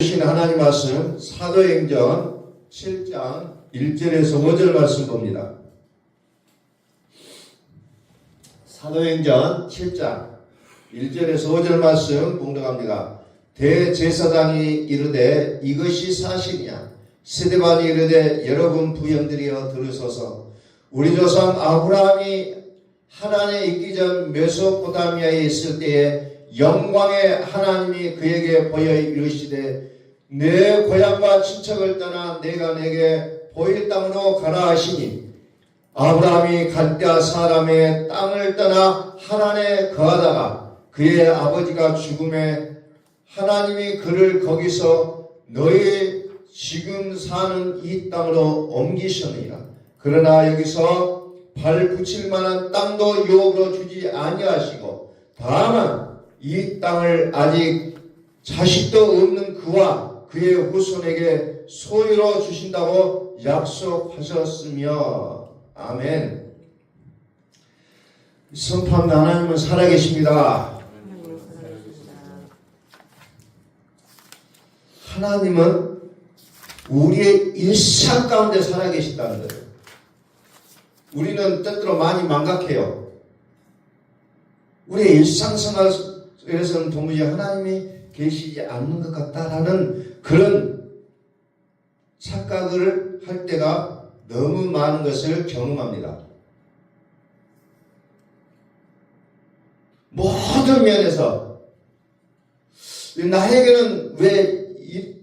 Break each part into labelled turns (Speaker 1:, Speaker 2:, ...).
Speaker 1: 주신 하나님 말씀 사도행전 7장 1절에서 5절 말씀 봅니다. 사도행전 7장 1절에서 5절 말씀 봉독합니다. 대제사장이 이르되 이것이 사실이냐? 스데반이 이르되 여러분 부형들이여 들으소서. 우리 조상 아브라함이 하란에 있기 전 메소포타미아에 있을 때에 영광의 하나님이 그에게 보여 이르시되 내 고향과 친척을 떠나 내가 내게 보일 땅으로 가라 하시니 아브라함이 갈대아 사람의 땅을 떠나 하란에 거하다가 그의 아버지가 죽음에 하나님이 그를 거기서 너희 지금 사는 이 땅으로 옮기셨느니라. 그러나 여기서 발 붙일 만한 땅도 유업으로 주지 아니하시고 다만 이 땅을 아직 자식도 없는 그와 그의 후손에게 소유로 주신다고 약속하셨으며 아멘. 선포합니다. 하나님은 살아계십니다. 하나님은 우리의 일상 가운데 살아계시다는 거예요. 우리는 때때로 많이 망각해요. 우리의 일상생활에서는 도무지 하나님이 계시지 않는 것 같다라는 그런 착각을 할 때가 너무 많은 것을 경험합니다. 모든 면에서 나에게는 왜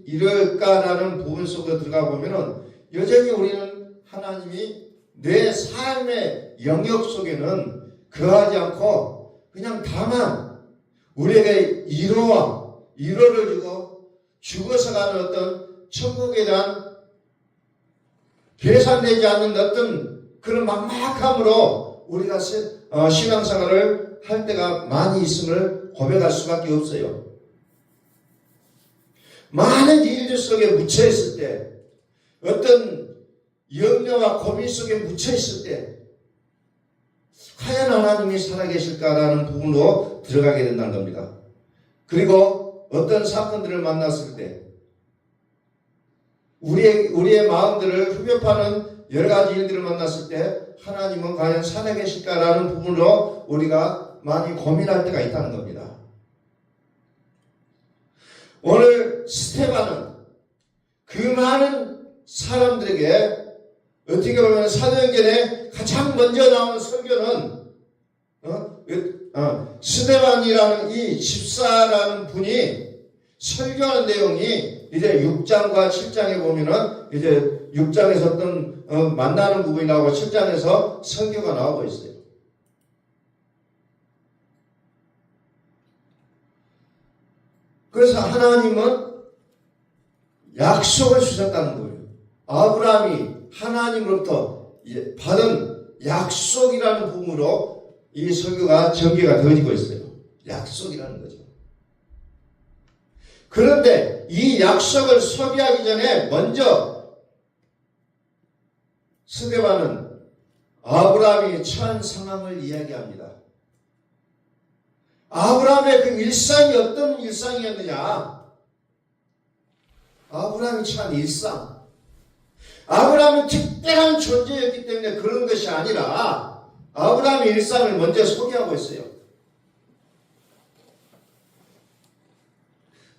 Speaker 1: 이럴까라는 부분 속에 들어가 보면은 여전히 우리는 하나님이 내 삶의 영역 속에는 거하지 않고 그냥 다만 우리에게 위로를 주고 죽어서 가는 어떤 천국에 대한 계산되지 않는 어떤 그런 막막함으로 우리가 신앙생활을 할 때가 많이 있음을 고백할 수밖에 없어요. 많은 일들 속에 묻혀있을 때 어떤 염려와 고민 속에 묻혀있을 때 과연 하나님이 살아계실까라는 부분으로 들어가게 된다는 겁니다. 그리고 어떤 사건들을 만났을 때 우리의 마음들을 흡입하는 여러 가지 일들을 만났을 때 하나님은 과연 살아계실까라는 부분으로 우리가 많이 고민할 때가 있다는 겁니다. 오늘 스데반은 그 많은 사람들에게 어떻게 보면 사도행전에 가장 먼저 나오는 설교는 스데반이라는 이 집사라는 분이 설교하는 내용이 이제 6장과 7장에 보면은 이제 6장에서 어떤 만나는 부분이 나오고 7장에서 설교가 나오고 있어요. 그래서 하나님은 약속을 주셨다는 거예요. 아브라함이 하나님으로부터 받은 약속이라는 부분으로 이 설교가 전개가 되어지고 있어요. 약속이라는 거죠. 그런데 이 약속을 소개하기 전에 먼저 스데반은 아브라함이 처한 상황을 이야기합니다. 아브라함의 그 일상이 어떤 일상이었느냐? 아브라함이 처한 일상. 아브라함은 특별한 존재였기 때문에 그런 것이 아니라 아브라함의 일상을 먼저 소개하고 있어요.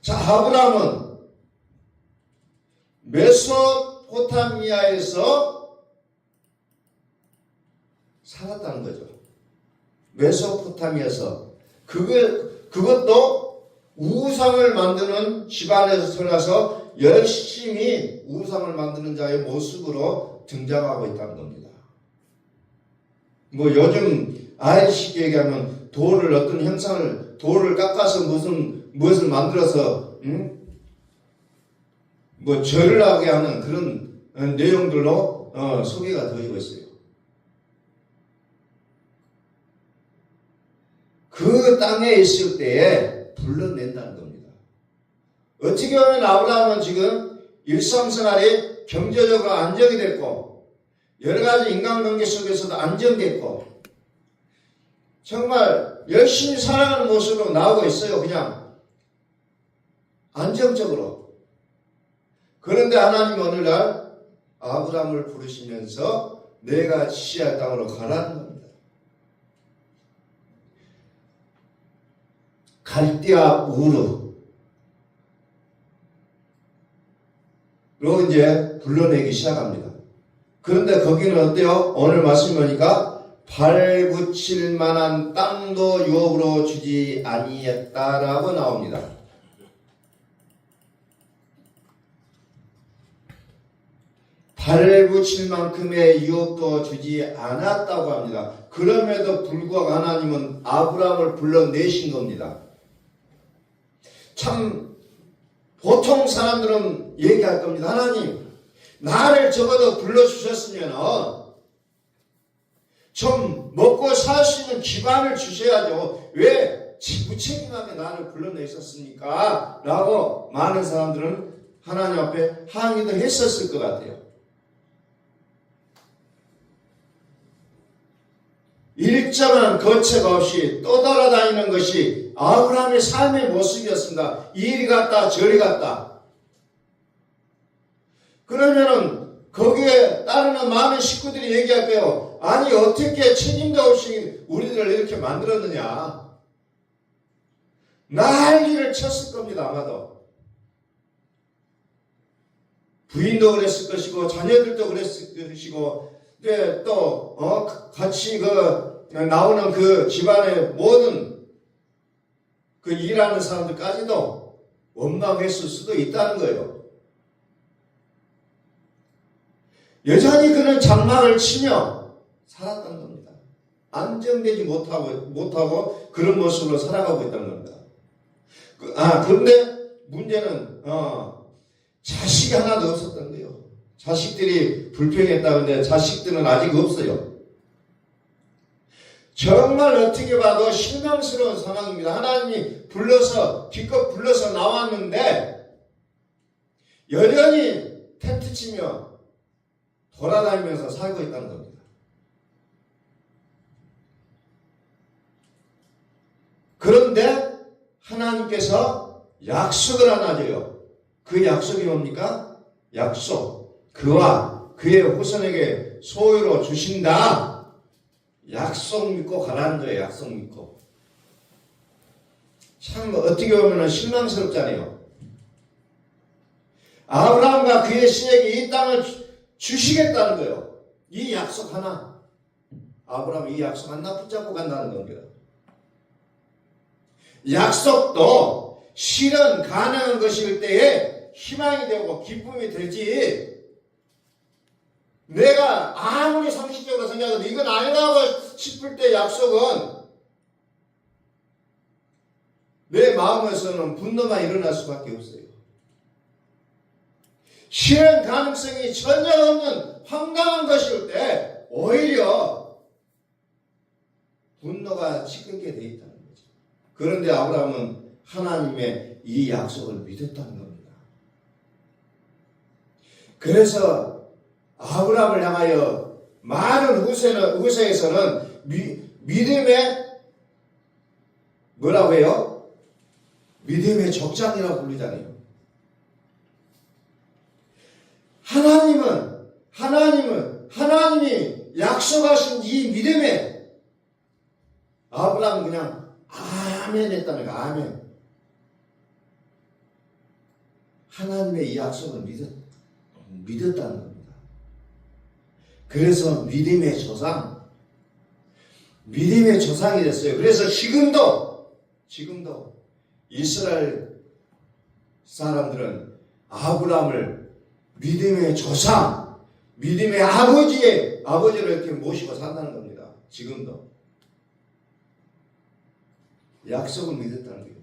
Speaker 1: 자, 아브라함은 메소포타미아에서 살았다는 거죠. 메소포타미아에서 그것도 우상을 만드는 집안에서 태어나서 열심히 우상을 만드는 자의 모습으로 등장하고 있다는 겁니다. 뭐 요즘 아이 쉽게 얘기하면 돌을 깎아서 무엇을 만들어서 뭐 절을 하게 하는 그런 내용들로 소개가 되고 있어요. 그 땅에 있을 때에 불러낸다는 겁니다. 어떻게 보면 아브라함은 지금 일상생활이 경제적으로 안정이 됐고 여러 가지 인간관계 속에서도 안정됐고 정말 열심히 살아가는 모습으로 나오고 있어요. 그냥 안정적으로. 그런데 하나님 어느 날 아브라함을 부르시면서 내가 지시할 땅으로 가라는 겁니다. 갈대아 우르로 이제 불러내기 시작합니다. 그런데 거기는 어때요? 오늘 말씀 보니까 발붙일 만한 땅도 유업으로 주지 아니했다라고 나옵니다. 발붙일 만큼의 유업도 주지 않았다고 합니다. 그럼에도 불구하고 하나님은 아브라함을 불러내신 겁니다. 참 보통 사람들은 얘기할 겁니다. 하나님, 나를 적어도 불러주셨으면 좀 먹고 살 수 있는 기반을 주셔야죠. 왜 무책임하게 나를 불러내셨습니까? 라고 많은 사람들은 하나님 앞에 항의도 했었을 것 같아요. 일정한 거책 없이 떠돌아다니는 것이 아브라함의 삶의 모습이었습니다. 이리 갔다 저리 갔다. 그러면은 거기에 따르는 많은 식구들이 얘기할 거예요. 아니 어떻게 책임도 없이 우리들을 이렇게 만들었느냐. 난리를 쳤을 겁니다. 아마도. 부인도 그랬을 것이고 자녀들도 그랬을 것이고 이제 또 같이 나오는 그 집안의 모든 그 일하는 사람들까지도 원망했을 수도 있다는 거예요. 여전히 그는 장막을 치며 살았던 겁니다. 안정되지 못하고 그런 모습으로 살아가고 있다는 겁니다. 그런데 문제는 자식이 하나도 없었던 거예요. 자식들이 불평했다는데 자식들은 아직 없어요. 정말 어떻게 봐도 실망스러운 상황입니다. 하나님이 기껏 불러서 나왔는데 여전히 텐트 치며 돌아다니면서 살고 있다는 겁니다. 그런데 하나님께서 약속을 하나 줘요. 그 약속이 뭡니까? 약속. 그와 그의 후손에게 소유로 주신다. 약속 믿고 가라는 거예요. 약속 믿고. 참 어떻게 보면 실망스럽잖아요. 아브라함과 그의 신에게 이 땅을 주시겠다는 거예요. 이 약속 하나. 아브라함 이 약속 하나 붙잡고 간다는 겁니다. 약속도 실현 가능한 것일 때에 희망이 되고 기쁨이 되지, 내가 아무리 상식적으로 생각해도 이건 아니라고 싶을 때 약속은 내 마음에서는 분노가 일어날 수밖에 없어요. 실현 가능성이 전혀 없는 황당한 것일 때 오히려 분노가 치닫게 되어 있다는 거죠. 그런데 아브라함은 하나님의 이 약속을 믿었다는 겁니다. 그래서 아브라함을 향하여 많은 후세에서는 믿음의 뭐라고 해요? 믿음의 족장이라고 부르잖아요. 하나님이 약속하신 이 믿음에 아브라함은 그냥 아멘 했다는 거야. 아멘. 하나님의 이 약속을 믿었다는 겁니다. 그래서 믿음의 조상이 됐어요. 그래서 지금도 이스라엘 사람들은 아브라함을 믿음의 조상, 믿음의 아버지로 이렇게 모시고 산다는 겁니다. 지금도. 약속을 믿었다는 거예요.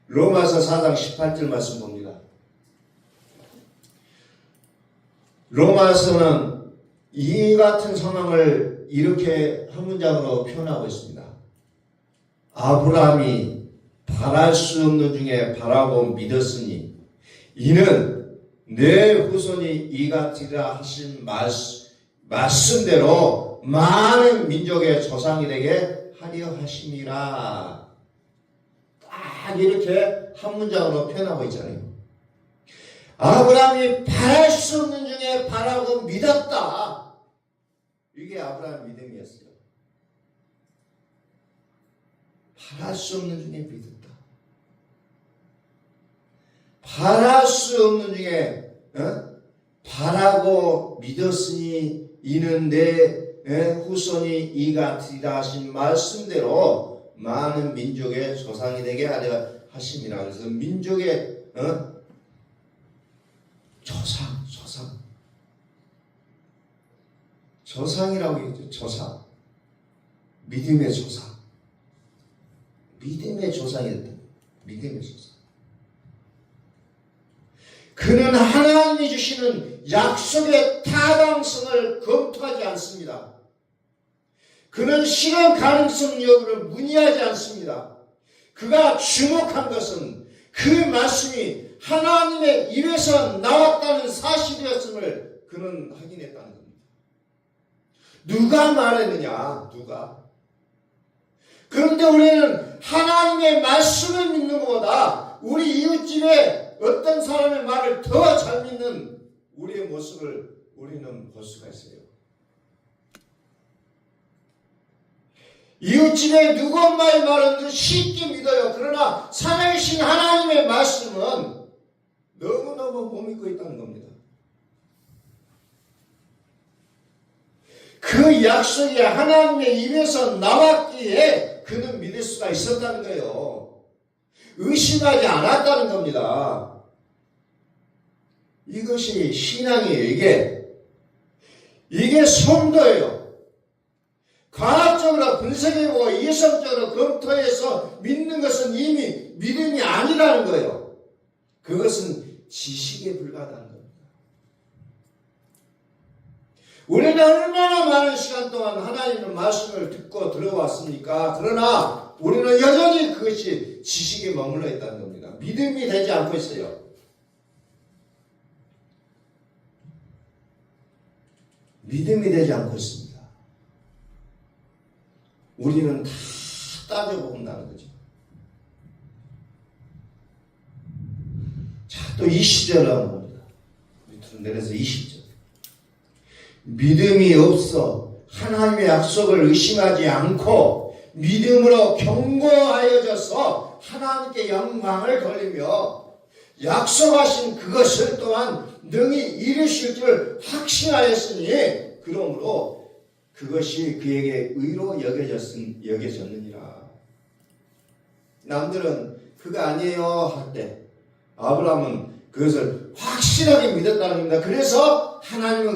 Speaker 1: 로마서 4장 18절 말씀 봅니다. 로마서는 이 같은 상황을 이렇게 한 문장으로 표현하고 있습니다. 아브라함이 바랄 수 없는 중에 바라고 믿었으니 이는 내 후손이 이같으리라 하신 말씀대로 많은 민족의 조상이 되게 하려 하심이라. 딱 이렇게 한 문장으로 표현하고 있잖아요. 아브라함이 바랄 수 없는 중에 바라고 믿었다. 이게 아브라함 믿음이었어요. 바랄 수 없는 중에 믿었다. 바랄 수 없는 중에 바라고 믿었으니 이는 내 후손이 이같으리라 하신 말씀대로 많은 민족의 조상이 되게 하려 하심이라. 그래서 민족의 조상이라고 했죠. 조상. 믿음의 조상. 믿음의 조상이었다. 믿음의 조상. 그는 하나님이 주시는 약속의 타당성을 검토하지 않습니다. 그는 실현 가능성 여부를 문의하지 않습니다. 그가 주목한 것은 그 말씀이 하나님의 입에서 나왔다는 사실이었음을 그는 확인했다는 겁니다. 누가 말했느냐? 누가? 그런데 우리는 하나님의 말씀을 믿는 것보다 우리 이웃집에 어떤 사람의 말을 더 잘 믿는 우리의 모습을 우리는 볼 수가 있어요. 이웃집에 누구 엄마의 말은 쉽게 믿어요. 그러나 살아계신 하나님의 말씀은 너무너무 못 믿고 있다는 겁니다. 그 약속이 하나님의 입에서 나왔기에 그는 믿을 수가 있었다는 거예요. 의심하지 않았다는 겁니다. 이것이 신앙이에요. 이게 성도예요. 과학적으로 분석해보고 이성적으로 검토해서 믿는 것은 이미 믿음이 아니라는 거예요. 그것은 지식에 불과하다는 겁니다. 우리는 얼마나 많은 시간 동안 하나님의 말씀을 듣고 들어왔습니까? 그러나 우리는 여전히 그것이 지식에 머물러 있다는 겁니다. 믿음이 되지 않고 있어요. 믿음이 되지 않고 있습니다. 우리는 다 따져본다는 거죠. 자, 또 20절을 한번 봅니다. 밑으로 내려서 20절. 믿음이 없어 하나님의 약속을 의심하지 않고 믿음으로 견고하여져서 하나님께 영광을 돌리며 약속하신 그것을 또한 능히 이루실 줄 확신하였으니 그러므로 그것이 그에게 의로 여겨졌느니라. 남들은 그가 아니에요 할 때 아브라함은 그것을 확실하게 믿었다는 겁니다. 그래서 하나님은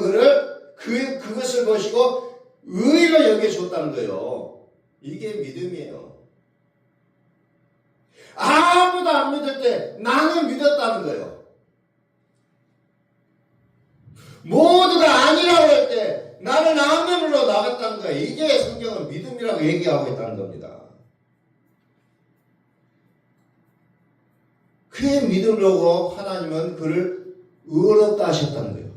Speaker 1: 그것을 보시고 의로 여겨줬다는 거예요. 이게 믿음이에요. 아무도 안 믿을 때 나는 믿었다는 거예요. 모두가 아니라고 할 때 나는 아멘으로 나갔다는 거예요. 이게 성경은 믿음이라고 얘기하고 있다는 겁니다. 그의 믿음으로 하나님은 그를 의롭다 하셨다는 거예요.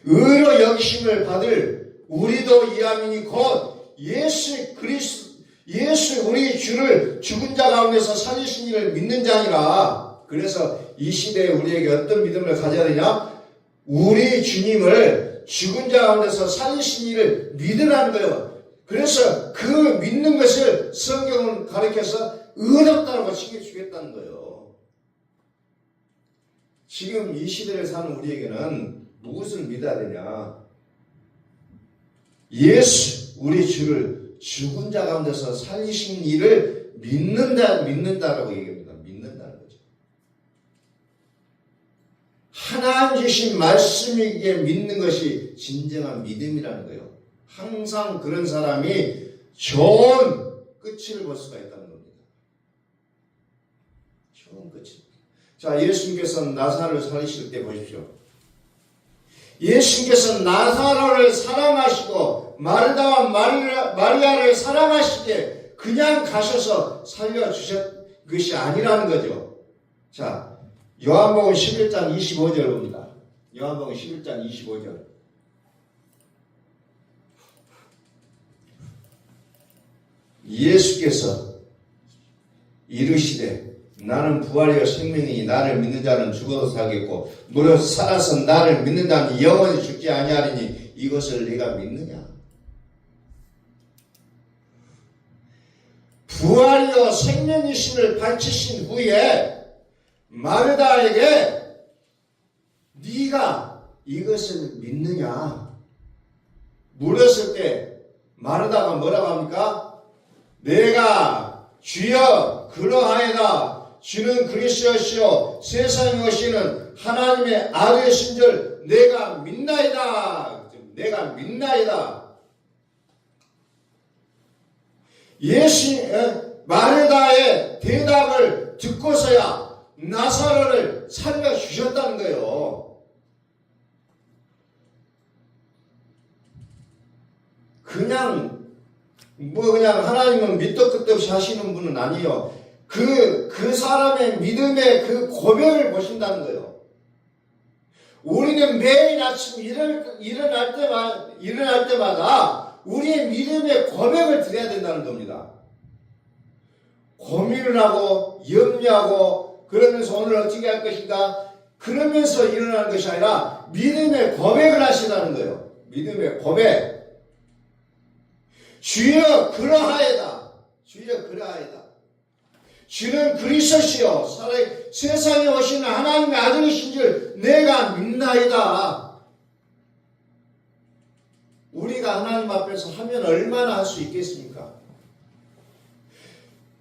Speaker 1: 의로 여기심을 받을 우리도 이아민이 곧 예수 우리 주를 죽은 자 가운데서 살리신 이를 믿는 자니라. 그래서 이 시대에 우리에게 어떤 믿음을 가져야 되냐? 우리 주님을 죽은 자 가운데서 살리신 이를 믿으라는 거예요. 그래서 그 믿는 것을 성경은 가르쳐서 의롭다고 칭해주겠다는 거예요. 지금 이 시대를 사는 우리에게는 무엇을 믿어야 되냐? 예수, 우리 주를 죽은 자 가운데서 살리신 이를 믿는다라고 얘기합니다. 믿는다는 거죠. 하나님 주신 말씀이기에 믿는 것이 진정한 믿음이라는 거예요. 항상 그런 사람이 좋은 끝을 볼 수가 있다는 겁니다. 좋은 끝을. 자, 예수님께서 나사로를 살리실 때 보십시오. 예수님께서 나사로를 사랑하시고 마르다와 마리아를 사랑하시기에 그냥 가셔서 살려주셨 것이 아니라는 거죠. 자, 요한복음 11장 25절 봅니다. 요한복음 11장 25절. 예수께서 이르시되 나는 부활이요 생명이니 나를 믿는 자는 죽어도 살겠고 무릇 살아서 나를 믿는 자는 영원히 죽지 아니하리니 이것을 네가 믿느냐? 부활이요 생명이심을 밝히신 후에 마르다에게 네가 이것을 믿느냐 물었을 때 마르다가 뭐라고 합니까? 내가 주여 그러하여다 주는 그리스도시요 세상에 오시는 하나님의 아들이신 줄 내가 믿나이다. 내가 믿나이다. 마르다의 대답을 듣고서야 나사로를 살려주셨다는 거예요. 그냥 하나님은 밑도 끝도 없이 하시는 분은 아니에요. 그 사람의 믿음의 그 고백을 보신다는 거예요. 우리는 매일 아침 일어날 때마다 우리의 믿음의 고백을 드려야 된다는 겁니다. 고민을 하고 염려하고 그러면서 오늘 어떻게 할 것인가 그러면서 일어나는 것이 아니라 믿음의 고백을 하시라는 거예요. 믿음의 고백. 주여 그러하여다. 주여 그러하여다. 주는 그리스도시요 세상에 오시는 하나님의 아들이신 줄 내가 믿나이다. 우리가 하나님 앞에서 하면 얼마나 할 수 있겠습니까?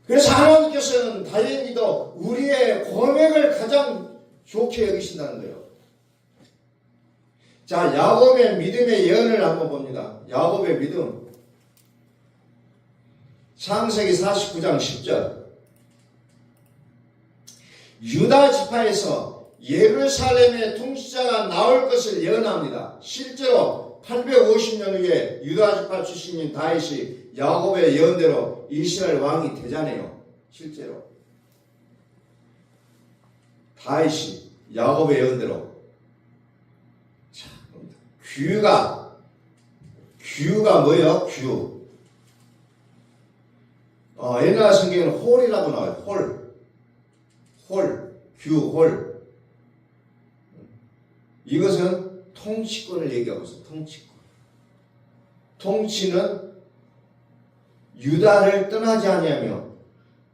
Speaker 1: 그래서 하나님께서는 다행히도 우리의 고백을 가장 좋게 여기신다는 거예요. 자, 야곱의 믿음의 예언을 한번 봅니다. 야곱의 믿음. 창세기 49장 10절. 유다 지파에서 예루살렘의 통치자가 나올 것을 예언합니다. 실제로 850년 후에 유다 지파 출신인 다윗이 야곱의 예언대로 이스라엘 왕이 되잖아요. 실제로 다윗이 야곱의 예언대로. 자, 규가 뭐예요? 규. 옛날 성경에는 홀이라고 나와요. 홀. 이것은 통치권을 얘기하고 있어요. 통치권. 통치는 유다를 떠나지 아니하며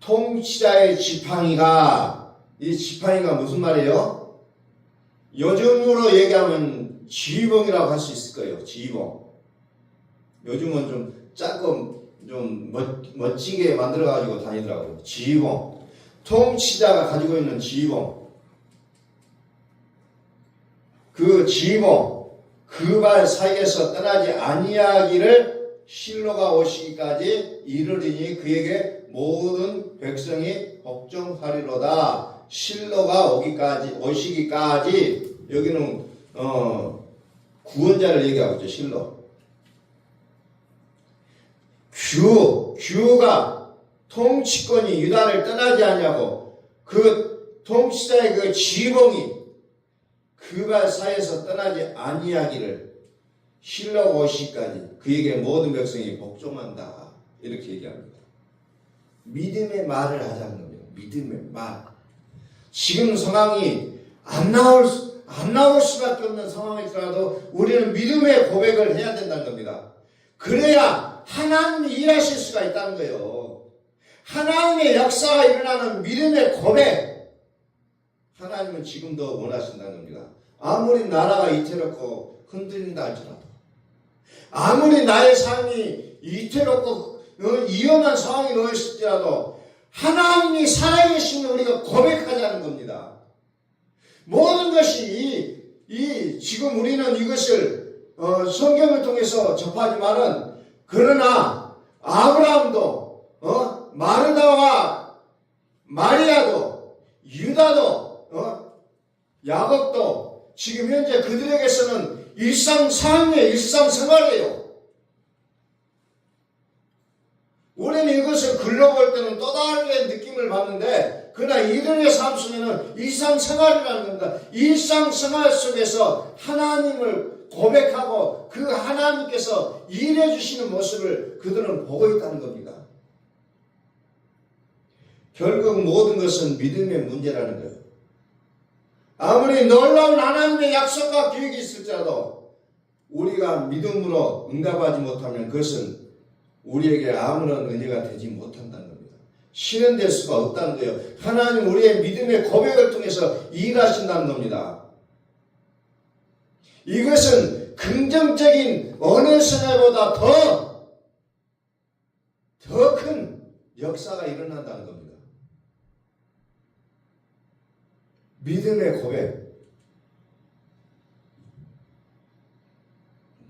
Speaker 1: 통치자의 지팡이가, 이 지팡이가 무슨 말이에요? 요즘으로 얘기하면 지휘봉이라고 할 수 있을 거예요. 지휘봉. 요즘은 좀 작고 좀 멋지게 만들어가지고 다니더라고요. 지휘봉. 통치자가 가지고 있는 지휘봉. 그 지휘봉, 그 발 사이에서 떠나지 아니하기를 실로가 오시기까지 이르리니 그에게 모든 백성이 복종하리로다. 실로가 오시기까지. 여기는 구원자를 얘기하고 있죠. 실로. 규가 통치권이 유다를 떠나지 않냐고 그 통치자의 그 지휘봉이 그 발 사이에서 떠나지 아니하기를 실로가 오시기까지 그에게 모든 백성이 복종한다. 이렇게 얘기합니다. 믿음의 말을 하자는 겁니다. 믿음의 말. 지금 상황이 안 나올 수밖에 없는 상황일지라도 우리는 믿음의 고백을 해야 된다는 겁니다. 그래야 하나님이 일하실 수가 있다는 거예요. 하나님의 역사가 일어나는 믿음의 고백. 하나님은 지금도 원하신다는 겁니다. 아무리 나라가 이태롭고 흔들린다 할지라도, 아무리 나의 삶이 이태롭고 위험한 상황이 놓였을지라도 하나님이 살아계시면 우리가 고백하자는 겁니다. 모든 것이 지금 우리는 이것을 성경을 통해서 접하지만은, 그러나 아브라함도 마르다와 마리아도 유다도 야곱도 지금 현재 그들에게서는 일상생활이에요. 일상생활이에요. 우리는 이것을 글러볼 때는 또 다른 느낌을 받는데, 그러나 이들의 삶 속에는 일상생활이라는 겁니다. 일상생활 속에서 하나님을 고백하고 그 하나님께서 일해 주시는 모습을 그들은 보고 있다는 겁니다. 결국 모든 것은 믿음의 문제라는 거예요. 아무리 놀라운 하나님의 약속과 계획이 있을지라도 우리가 믿음으로 응답하지 못하면 그것은 우리에게 아무런 은혜가 되지 못한다는 겁니다. 실현될 수가 없다는 거예요. 하나님 우리의 믿음의 고백을 통해서 일하신다는 겁니다. 이것은 긍정적인 어느 선회보다 더 큰 역사가 일어난다는 겁니다. 믿음의 고백.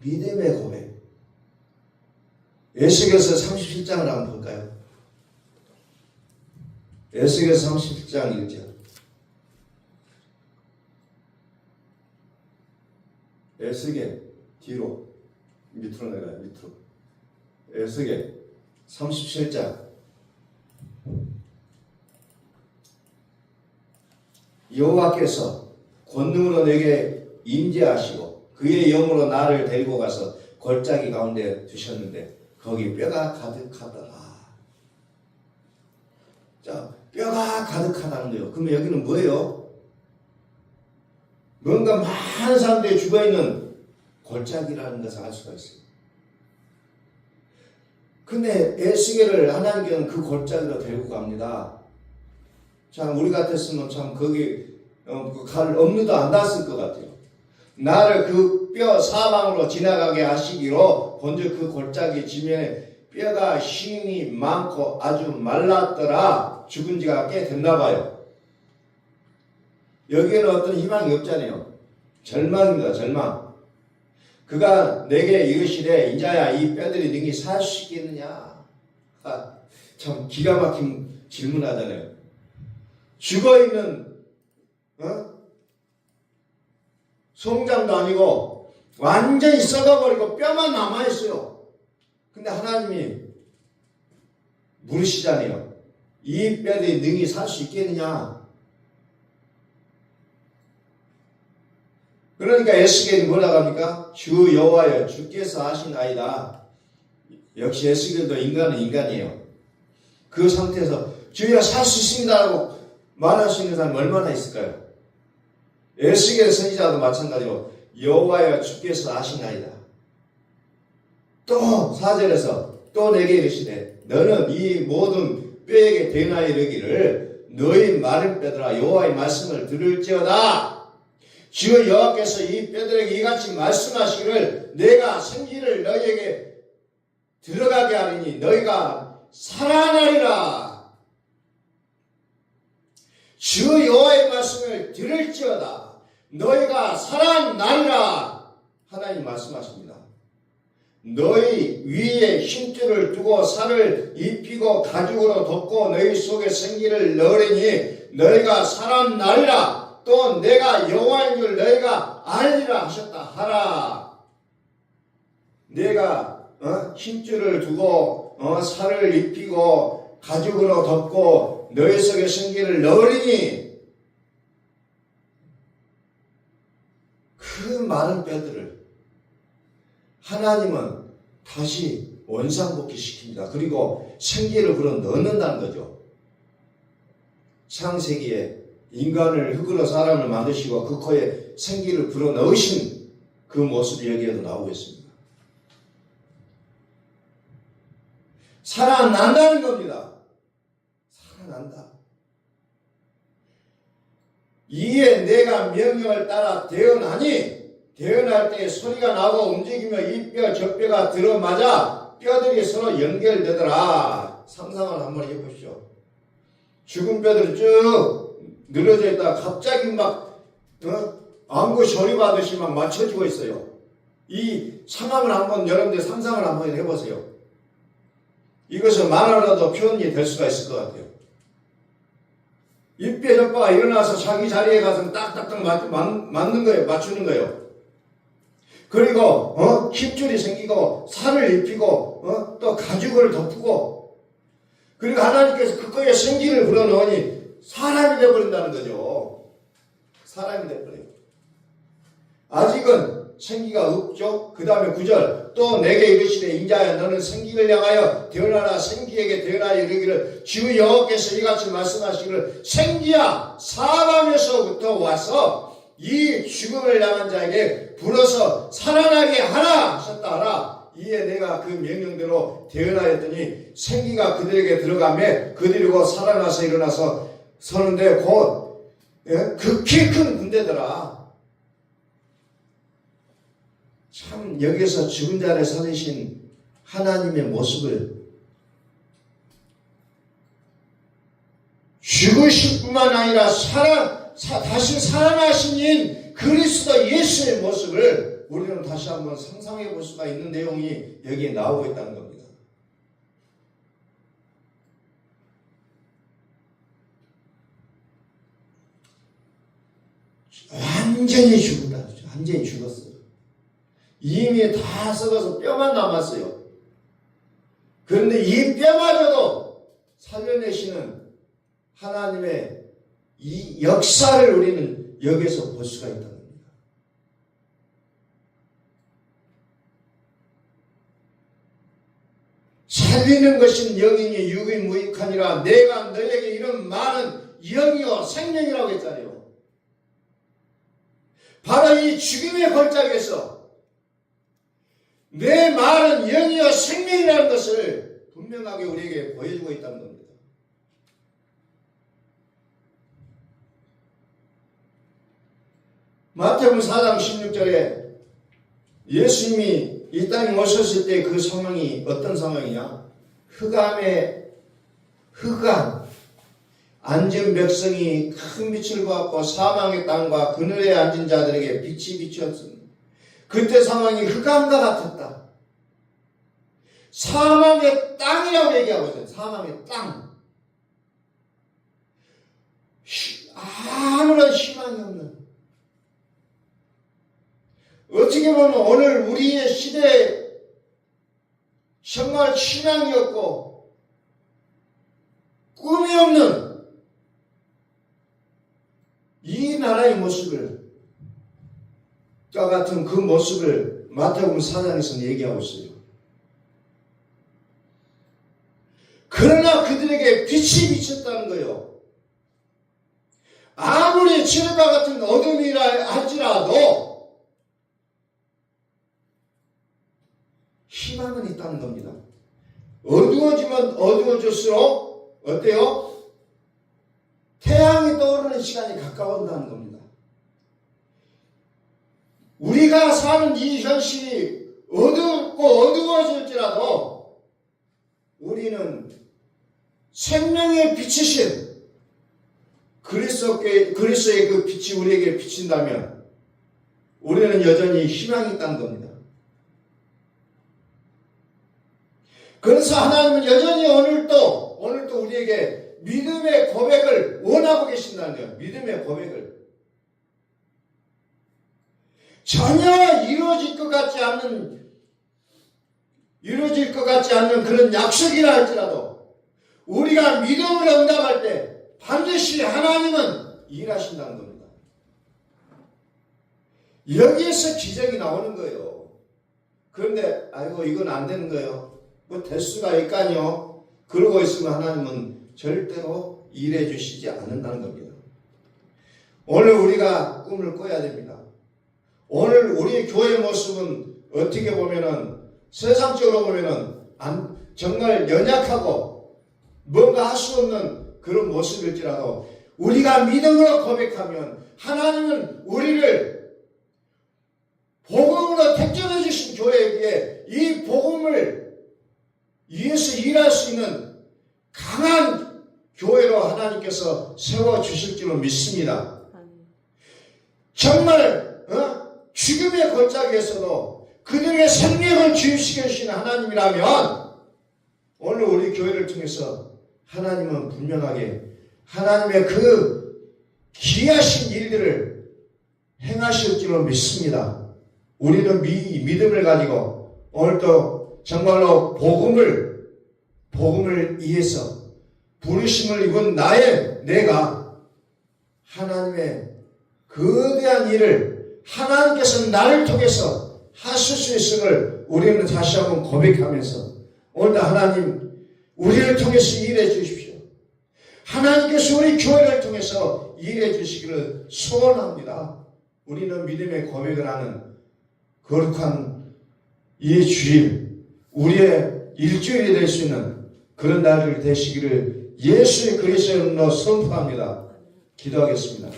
Speaker 1: 믿음의 고백. 에스겔서 37장을 한번 볼까요? 에스겔서 37장 1절. 에스겔 뒤로 밑으로 내려요. 밑으로. 에스겔 37장. 여호와께서 권능으로 내게 임재하시고 그의 영으로 나를 데리고 가서 골짜기 가운데 두셨는데 거기 뼈가 가득하더라. 자, 뼈가 가득하다는 거예요. 그러면 여기는 뭐예요? 뭔가 많은 사람들이 죽어있는 골짜기라는 것을 알 수가 있어요. 근데 에스겔을 하나님께는 그 골짜기로 데리고 갑니다. 참 우리 같았으면 참 거기 갈 엄두도 안 났을 것 같아요. 나를 그 뼈 사방으로 지나가게 하시기로 본즉 그 골짜기 지면에 뼈가 힘이 많고 아주 말랐더라. 죽은 지가 꽤 됐나 봐요. 여기에는 어떤 희망이 없잖아요. 절망입니다. 절망. 그가 내게 이르시되 인자야 이 뼈들이 능히 살 수 있겠느냐. 참 기가 막힌 질문하잖아요. 죽어있는 송장도 아니고 완전히 썩어버리고 뼈만 남아있어요. 근데 하나님이 물으시잖아요. 이 뼈들이 능히 살 수 있겠느냐. 그러니까 에스겔이 뭐라고 합니까? 주 여호와여 주께서 하시나이다. 역시 에스겔도 인간은 인간이에요. 그 상태에서 주여 살 수 있습니다라고 말할 수 있는 사람이 얼마나 있을까요? 에스겔 선지자도 마찬가지로 여호와여 주께서 아시나이다. 또 4절에서 또 내게 이르시되 너는 이 모든 뼈에게 대나 이르기를 너희 마른 뼈들아 여호와의 말씀을 들을지어다. 주 여호와께서 이 뼈들에게 이같이 말씀하시기를 내가 생기를 너희에게 들어가게 하리니 너희가 살아나리라. 주 여호와의 말씀을 들을지어다. 너희가 살아나리라. 하나님 말씀하십니다. 너희 위에 힘줄을 두고 살을 입히고 가죽으로 덮고 너희 속에 생기를 넣으리니 너희가 살아나리라. 또 내가 여호와인 줄 너희가 알리라 하셨다 하라. 내가 힘줄을 두고 살을 입히고 가죽으로 덮고 너희 속에 생기를 넣으리니 그 많은 뼈들을 하나님은 다시 원상복귀시킵니다. 그리고 생기를 불어 넣는다는 거죠. 창세기에 인간을 흙으로 사람을 만드시고 그 코에 생기를 불어 넣으신 그 모습이 여기에도 나오고 있습니다. 살아난다는 겁니다. 살아난다. 이에 내가 명령을 따라 대언하니 대언할 때 소리가 나고 움직이며 이 뼈 저 뼈가 들어맞아 뼈들이 서로 연결되더라. 상상을 한번 해보시죠. 죽은 뼈들이 쭉 늘어져 있다가 갑자기 막 안구 조립하듯이 막 맞춰지고 있어요. 이 상황을 한번 여러분들 상상을 한번 해보세요. 이것은 말하라도 표현이 될 수가 있을 것 같아요. 입뼈 젖바가 일어나서 자기 자리에 가서 딱딱딱 맞는 거예요. 맞추는 거예요. 그리고 힘줄이 생기고 살을 입히고 또 가죽을 덮고 그리고 하나님께서 그거에 생기를 불어넣으니 사람이 되어버린다는 거죠. 사람이 되어버려요. 아직은 생기가 없죠. 그 다음에 9절 또 내게 이르시되 인자야 너는 생기를 향하여 대언하라 생기에게 대언하여 이르기를 주 여호와께서 이같이 말씀하시기를 생기야 사방에서부터 와서 이 죽음을 향한 자에게 불어서 살아나게 하라 하셨다 하라. 이에 내가 그 명령대로 대언하였더니 생기가 그들에게 들어가매 그들이 곧 살아나서 일어나서 서는데 곧 극히 큰 군대더라. 참 여기서 죽은 자를 살리신 하나님의 모습을 죽으실 뿐만 아니라 다시 살아나신 그리스도 예수의 모습을 우리는 다시 한번 상상해 볼 수가 있는 내용이 여기에 나오고 있다는 겁니다. 완전히 죽었다. 완전히 죽었어요. 이미 다 썩어서 뼈만 남았어요. 그런데 이 뼈마저도 살려내시는 하나님의 이 역사를 우리는 여기서 볼 수가 있다는 겁니다. 살리는 것은 영이니 육이 무익하니라. 내가 너에게 이런 많은 영이요 생명이라고 했잖아요. 바로 이 죽음의 골짜기에서 내 말은 영이요 생명이라는 것을 분명하게 우리에게 보여주고 있다는 겁니다. 마태복음 4장 16절에 예수님이 이 땅에 오셨을 때 그 상황이 어떤 상황이냐? 흑암 앉은 백성이 큰 빛을 보았고 사망의 땅과 그늘에 앉은 자들에게 빛이 비추었습니다. 그때 상황이 흑암과 같았다. 사망의 땅이라고 얘기하고 있어요. 사망의 땅. 아무런 희망이 없는. 어떻게 보면 오늘 우리의 시대에 정말 희망이 없고 꿈이 없는 이 나라의 모습을 같은 그 모습을 마태복음 4장에서는 얘기하고 있어요. 그러나 그들에게 빛이 비쳤다는 거예요. 아무리 지름과 같은 어둠이라 할지라도 희망은 있다는 겁니다. 어두워지면 어두워질수록 어때요? 태양이 떠오르는 시간이 가까워진다는 겁니다. 우리가 사는 이 현실이 어둡고 어두워질지라도 우리는 생명의 빛이신 그리스도의 그 빛이 우리에게 비친다면 우리는 여전히 희망이 있다는 겁니다. 그래서 하나님은 여전히 오늘도 우리에게 믿음의 고백을 원하고 계신다는 거예요. 믿음의 고백을. 전혀 이루어질 것 같지 않는 그런 약속이라 할지라도 우리가 믿음으로 응답할 때 반드시 하나님은 일하신다는 겁니다. 여기에서 기적이 나오는 거예요. 그런데 아이고 이건 안 되는 거예요. 뭐 될 수가 있까요? 그러고 있으면 하나님은 절대로 일해 주시지 않는다는 겁니다. 오늘 우리가 꿈을 꿔야 됩니다. 오늘 우리 교회 모습은 어떻게 보면은 세상적으로 보면은 정말 연약하고 뭔가 할 수 없는 그런 모습일지라도 우리가 믿음으로 고백하면 하나님은 우리를 복음으로 택정해 주신 교회에게 이 복음을 위해서 일할 수 있는 강한 교회로 하나님께서 세워주실 줄로 믿습니다. 정말 죽음의 골짜기에서도 그들에게 생명을 주시게 주시는 하나님이라면 오늘 우리 교회를 통해서 하나님은 분명하게 하나님의 그 귀하신 일들을 행하실 줄로 믿습니다. 우리는 믿음을 가지고 오늘도 정말로 복음을 위해서 부르심을 입은 내가 하나님의 거대한 일을 하나님께서 나를 통해서 하실 수 있음을 우리는 다시 한번 고백하면서 오늘도 하나님 우리를 통해서 일해 주십시오. 하나님께서 우리 교회를 통해서 일해 주시기를 소원합니다. 우리는 믿음의 고백을 하는 거룩한 이 주일, 우리의 일주일이 될 수 있는 그런 날들 되시기를 예수의 그리스도로 선포합니다. 기도하겠습니다.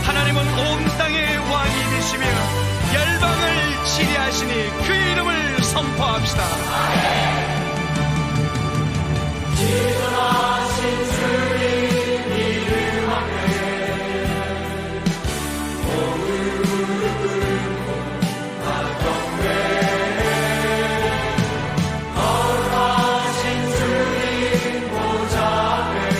Speaker 2: 하나님은 온 땅의 왕이 되시며 열방을 치리하시니 그 이름을 선포합시다. 지존하신 주님 이름하네 몸을 꿇고 다 경배해 거룩하신 주님 보좌에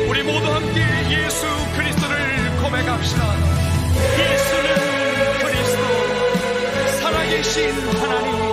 Speaker 2: 우리 모두 함께 예수 그리스도를 고백합시다. 예수는 그리스도, 살아계신 하나님,